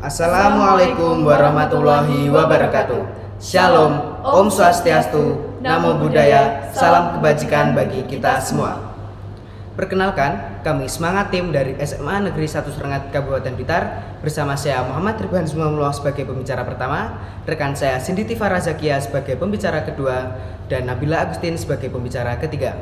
Assalamualaikum warahmatullahi wabarakatuh. Shalom, Om Swastiastu, Namo Buddhaya, salam kebajikan bagi kita semua. Perkenalkan, kami semangat tim dari SMA Negeri 1 Serengat Kabupaten Blitar bersama saya Muhammad Ridwan Zumamullah sebagai pembicara pertama, rekan saya Cindy Tifara Zakia sebagai pembicara kedua, dan Nabila Agustin sebagai pembicara ketiga.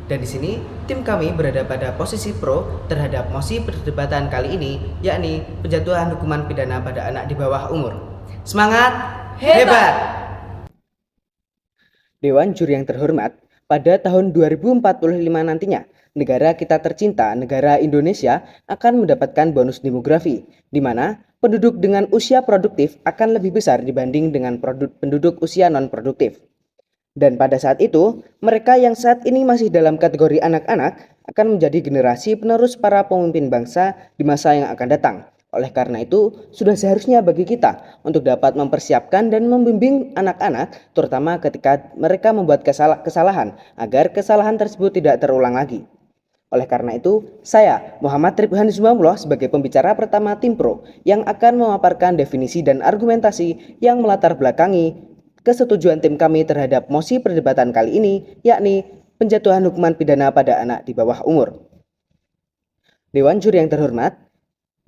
Dan di sini tim kami berada pada posisi pro terhadap mosi perdebatan kali ini, yakni penjatuhan hukuman pidana pada anak di bawah umur. Semangat, hebat! Dewan Juri yang terhormat, pada tahun 2045 nantinya, negara kita tercinta, negara Indonesia, akan mendapatkan bonus demografi, di mana penduduk dengan usia produktif akan lebih besar dibanding dengan penduduk usia non-produktif. Dan pada saat itu, mereka yang saat ini masih dalam kategori anak-anak akan menjadi generasi penerus para pemimpin bangsa di masa yang akan datang. Oleh karena itu, sudah seharusnya bagi kita untuk dapat mempersiapkan dan membimbing anak-anak, terutama ketika mereka membuat kesalahan, agar kesalahan tersebut tidak terulang lagi. Oleh karena itu, saya, Muhammad Ridwan Zumamullah sebagai pembicara pertama tim pro yang akan memaparkan definisi dan argumentasi yang melatar belakangi kesetujuan tim kami terhadap mosi perdebatan kali ini, yakni penjatuhan hukuman pidana pada anak di bawah umur. Dewan Juri yang terhormat,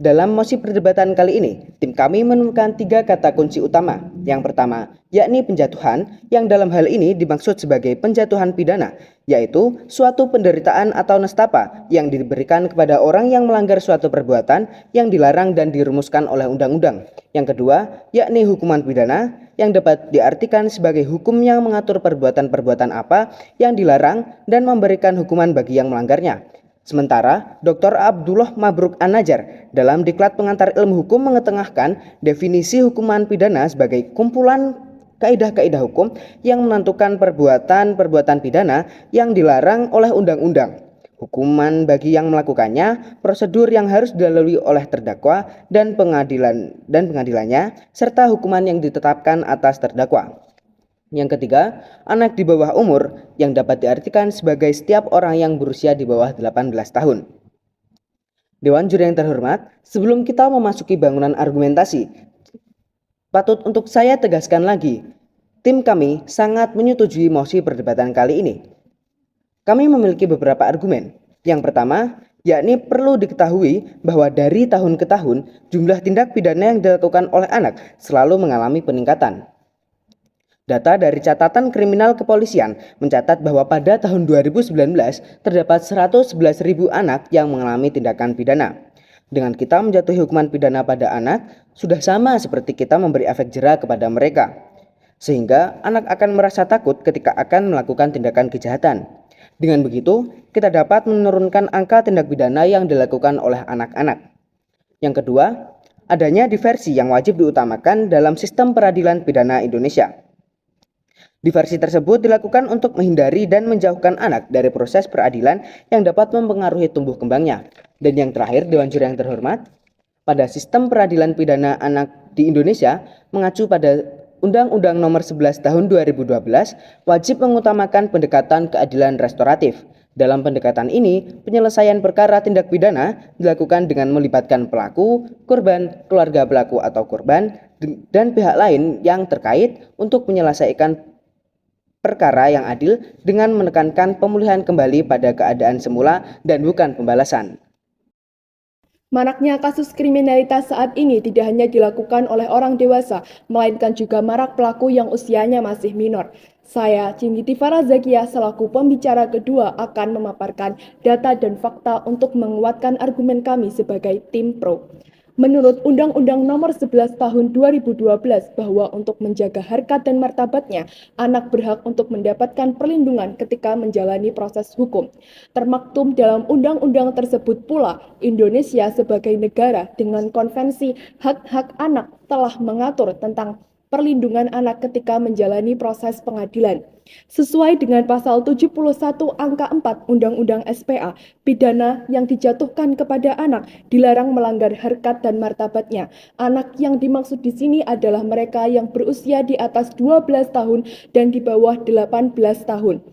dalam mosi perdebatan kali ini, tim kami menemukan 3 kata kunci utama. Yang pertama, yakni penjatuhan, yang dalam hal ini dimaksud sebagai penjatuhan pidana, yaitu suatu penderitaan atau nestapa yang diberikan kepada orang yang melanggar suatu perbuatan yang dilarang dan dirumuskan oleh undang-undang. Yang kedua, yakni hukuman pidana, yang dapat diartikan sebagai hukum yang mengatur perbuatan-perbuatan apa yang dilarang dan memberikan hukuman bagi yang melanggarnya. Sementara, Dr. Abdullah Mabruk An-Najjar dalam Diklat Pengantar Ilmu Hukum mengetengahkan definisi hukuman pidana sebagai kumpulan kaidah-kaidah hukum yang menentukan perbuatan-perbuatan pidana yang dilarang oleh undang-undang, hukuman bagi yang melakukannya, prosedur yang harus dilalui oleh terdakwa dan pengadilannya, serta hukuman yang ditetapkan atas terdakwa. Yang ketiga, anak di bawah umur yang dapat diartikan sebagai setiap orang yang berusia di bawah 18 tahun. Dewan Juri yang terhormat, sebelum kita memasuki bangunan argumentasi, patut untuk saya tegaskan lagi, tim kami sangat menyetujui mosi perdebatan kali ini. Kami memiliki beberapa argumen. Yang pertama, yakni perlu diketahui bahwa dari tahun ke tahun, jumlah tindak pidana yang dilakukan oleh anak selalu mengalami peningkatan. Data dari catatan kriminal kepolisian mencatat bahwa pada tahun 2019 terdapat 111.000 anak yang mengalami tindakan pidana. Dengan kita menjatuhi hukuman pidana pada anak, sudah sama seperti kita memberi efek jera kepada mereka. Sehingga anak akan merasa takut ketika akan melakukan tindakan kejahatan. Dengan begitu, kita dapat menurunkan angka tindak pidana yang dilakukan oleh anak-anak. Yang kedua, adanya diversi yang wajib diutamakan dalam sistem peradilan pidana Indonesia. Diversi tersebut dilakukan untuk menghindari dan menjauhkan anak dari proses peradilan yang dapat mempengaruhi tumbuh kembangnya. Dan yang terakhir, Dewan Juri yang terhormat, pada sistem peradilan pidana anak di Indonesia mengacu pada Undang-Undang Nomor 11 Tahun 2012 wajib mengutamakan pendekatan keadilan restoratif. Dalam pendekatan ini, penyelesaian perkara tindak pidana dilakukan dengan melibatkan pelaku, korban, keluarga pelaku atau korban, dan pihak lain yang terkait untuk menyelesaikan perkara yang adil dengan menekankan pemulihan kembali pada keadaan semula dan bukan pembalasan. Maraknya kasus kriminalitas saat ini tidak hanya dilakukan oleh orang dewasa, melainkan juga marak pelaku yang usianya masih minor. Saya, Cindy Tifara Zakia, selaku pembicara kedua akan memaparkan data dan fakta untuk menguatkan argumen kami sebagai tim pro. Menurut Undang-Undang Nomor 11 Tahun 2012 bahwa untuk menjaga harkat dan martabatnya, anak berhak untuk mendapatkan perlindungan ketika menjalani proses hukum. Termaktub dalam undang-undang tersebut pula, Indonesia sebagai negara dengan konvensi hak-hak anak telah mengatur tentang perlindungan anak ketika menjalani proses pengadilan. Sesuai dengan pasal 71 angka 4 Undang-Undang SPA, pidana yang dijatuhkan kepada anak dilarang melanggar harkat dan martabatnya. Anak yang dimaksud di sini adalah mereka yang berusia di atas 12 tahun dan di bawah 18 tahun.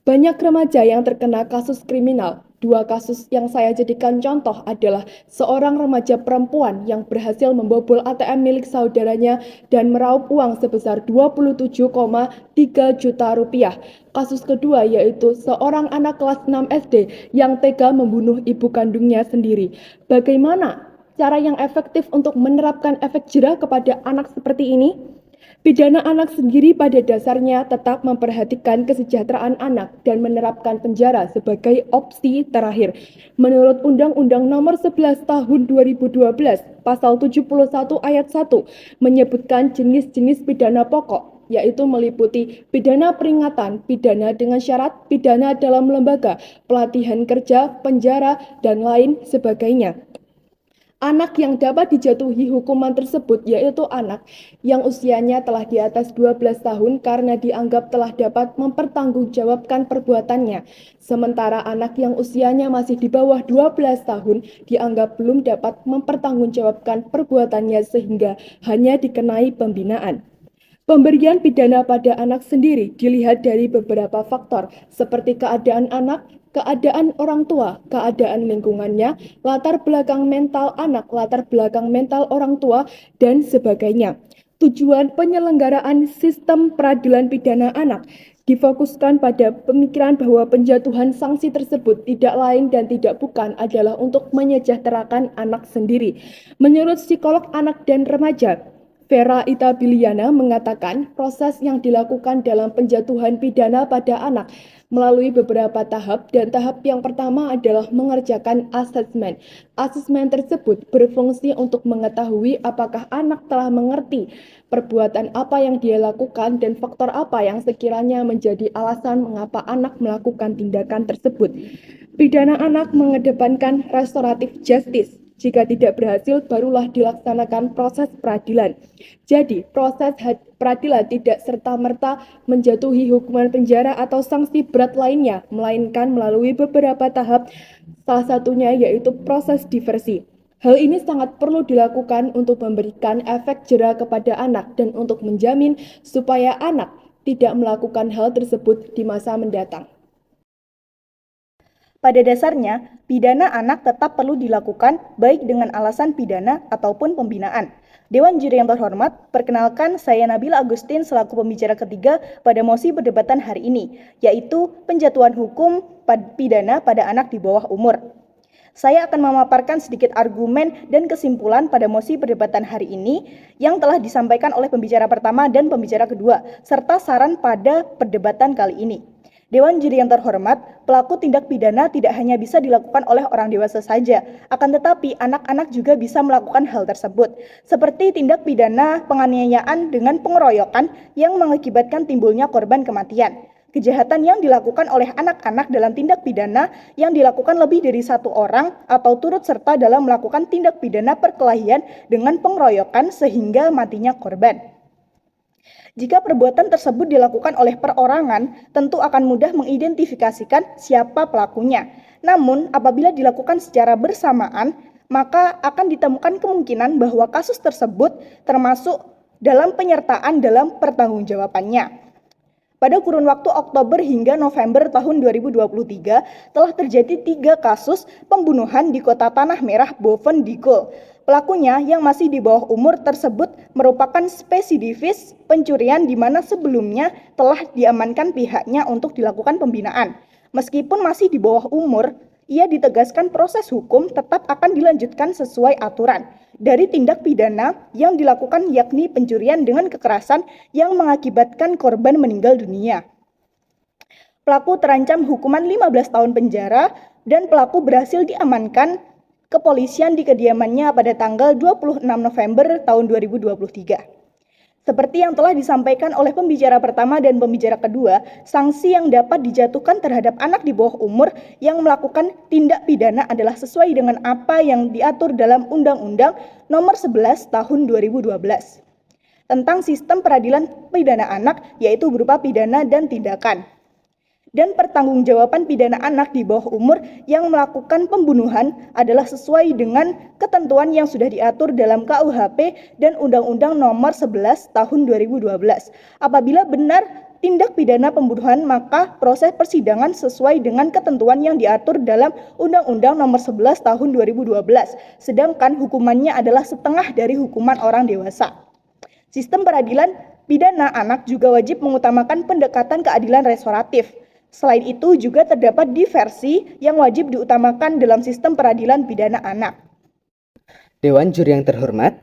Banyak remaja yang terkena kasus kriminal Dua kasus yang saya jadikan contoh adalah seorang remaja perempuan yang berhasil membobol ATM milik saudaranya dan meraup uang sebesar 27,3 juta rupiah. Kasus kedua yaitu seorang anak kelas 6 SD yang tega membunuh ibu kandungnya sendiri. Bagaimana cara yang efektif untuk menerapkan efek jerah kepada anak seperti ini? Pidana anak sendiri pada dasarnya tetap memperhatikan kesejahteraan anak dan menerapkan penjara sebagai opsi terakhir. Menurut Undang-Undang Nomor 11 Tahun 2012, Pasal 71 Ayat 1 menyebutkan jenis-jenis pidana pokok, yaitu meliputi pidana peringatan, pidana dengan syarat, pidana dalam lembaga, pelatihan kerja, penjara, dan lain sebagainya. Anak yang dapat dijatuhi hukuman tersebut yaitu anak yang usianya telah di atas 12 tahun karena dianggap telah dapat mempertanggungjawabkan perbuatannya. Sementara anak yang usianya masih di bawah 12 tahun dianggap belum dapat mempertanggungjawabkan perbuatannya sehingga hanya dikenai pembinaan. Pemberian pidana pada anak sendiri dilihat dari beberapa faktor, seperti keadaan anak, keadaan orang tua, keadaan lingkungannya, latar belakang mental anak, latar belakang mental orang tua, dan sebagainya. Tujuan penyelenggaraan sistem peradilan pidana anak difokuskan pada pemikiran bahwa penjatuhan sanksi tersebut tidak lain dan tidak bukan adalah untuk menyejahterakan anak sendiri. Menurut psikolog anak dan remaja, Vera Itabiliana mengatakan proses yang dilakukan dalam penjatuhan pidana pada anak melalui beberapa tahap dan tahap yang pertama adalah mengerjakan asesmen. Asesmen tersebut berfungsi untuk mengetahui apakah anak telah mengerti perbuatan apa yang dia lakukan dan faktor apa yang sekiranya menjadi alasan mengapa anak melakukan tindakan tersebut. Pidana anak mengedepankan restoratif justice. Jika tidak berhasil, barulah dilaksanakan proses peradilan. Jadi, proses peradilan tidak serta-merta menjatuhi hukuman penjara atau sanksi berat lainnya, melainkan melalui beberapa tahap, salah satunya yaitu proses diversi. Hal ini sangat perlu dilakukan untuk memberikan efek jera kepada anak dan untuk menjamin supaya anak tidak melakukan hal tersebut di masa mendatang. Pada dasarnya, pidana anak tetap perlu dilakukan baik dengan alasan pidana ataupun pembinaan. Dewan Juri yang terhormat, perkenalkan saya Nabila Agustin selaku pembicara ketiga pada mosi perdebatan hari ini, yaitu penjatuhan hukum pidana pada anak di bawah umur. Saya akan memaparkan sedikit argumen dan kesimpulan pada mosi perdebatan hari ini yang telah disampaikan oleh pembicara pertama dan pembicara kedua, serta saran pada perdebatan kali ini. Dewan Juri yang terhormat, pelaku tindak pidana tidak hanya bisa dilakukan oleh orang dewasa saja, akan tetapi anak-anak juga bisa melakukan hal tersebut, seperti tindak pidana penganiayaan dengan pengeroyokan yang mengakibatkan timbulnya korban kematian. Kejahatan yang dilakukan oleh anak-anak dalam tindak pidana yang dilakukan lebih dari satu orang atau turut serta dalam melakukan tindak pidana perkelahian dengan pengeroyokan sehingga matinya korban. Jika perbuatan tersebut dilakukan oleh perorangan, tentu akan mudah mengidentifikasikan siapa pelakunya. Namun, apabila dilakukan secara bersamaan, maka akan ditemukan kemungkinan bahwa kasus tersebut termasuk dalam penyertaan dalam pertanggungjawabannya. Pada kurun waktu Oktober hingga November tahun 2023 telah terjadi 3 kasus pembunuhan di kota Tanah Merah, Boven, Dikul. Pelakunya yang masih di bawah umur tersebut merupakan spesidivis pencurian di mana sebelumnya telah diamankan pihaknya untuk dilakukan pembinaan. Meskipun masih di bawah umur, ia ditegaskan proses hukum tetap akan dilanjutkan sesuai aturan dari tindak pidana yang dilakukan yakni pencurian dengan kekerasan yang mengakibatkan korban meninggal dunia. Pelaku terancam hukuman 15 tahun penjara dan pelaku berhasil diamankan kepolisian di kediamannya pada tanggal 26 November tahun 2023. Seperti yang telah disampaikan oleh pembicara pertama dan pembicara kedua, sanksi yang dapat dijatuhkan terhadap anak di bawah umur yang melakukan tindak pidana adalah sesuai dengan apa yang diatur dalam Undang-Undang Nomor 11 Tahun 2012 tentang sistem peradilan pidana anak, yaitu berupa pidana dan tindakan. Dan pertanggungjawaban pidana anak di bawah umur yang melakukan pembunuhan adalah sesuai dengan ketentuan yang sudah diatur dalam KUHP dan Undang-Undang Nomor 11 Tahun 2012. Apabila benar tindak pidana pembunuhan, maka proses persidangan sesuai dengan ketentuan yang diatur dalam Undang-Undang Nomor 11 Tahun 2012, sedangkan hukumannya adalah setengah dari hukuman orang dewasa. Sistem peradilan pidana anak juga wajib mengutamakan pendekatan keadilan restoratif. Selain itu juga terdapat diversi yang wajib diutamakan dalam sistem peradilan pidana anak. Dewan juri yang terhormat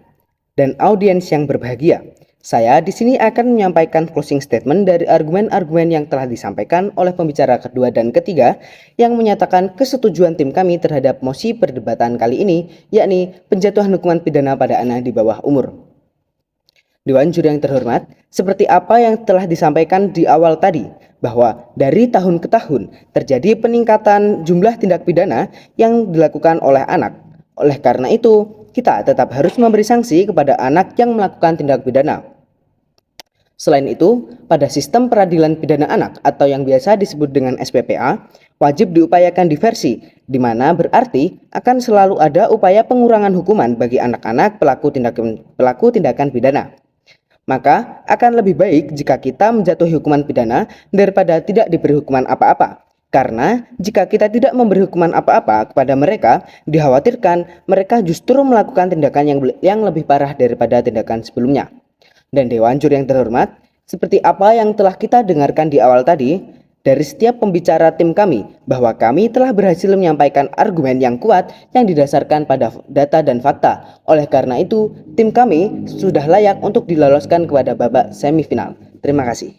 dan audiens yang berbahagia, saya di sini akan menyampaikan closing statement dari argumen-argumen yang telah disampaikan oleh pembicara kedua dan ketiga yang menyatakan kesetujuan tim kami terhadap mosi perdebatan kali ini, yakni penjatuhan hukuman pidana pada anak di bawah umur. Dewan juri yang terhormat, seperti apa yang telah disampaikan di awal tadi, bahwa dari tahun ke tahun terjadi peningkatan jumlah tindak pidana yang dilakukan oleh anak. Oleh karena itu, kita tetap harus memberi sanksi kepada anak yang melakukan tindak pidana. Selain itu, pada sistem peradilan pidana anak atau yang biasa disebut dengan SPPA, wajib diupayakan diversi, di mana berarti akan selalu ada upaya pengurangan hukuman bagi anak-anak pelaku tindakan pidana. Maka akan lebih baik jika kita menjatuhi hukuman pidana daripada tidak diberi hukuman apa-apa. Karena jika kita tidak memberi hukuman apa-apa kepada mereka, dikhawatirkan mereka justru melakukan tindakan yang lebih parah daripada tindakan sebelumnya. Dan Dewan Juri yang terhormat, seperti apa yang telah kita dengarkan di awal tadi, dari setiap pembicara tim kami, bahwa kami telah berhasil menyampaikan argumen yang kuat yang didasarkan pada data dan fakta. Oleh karena itu, tim kami sudah layak untuk diloloskan kepada babak semifinal. Terima kasih.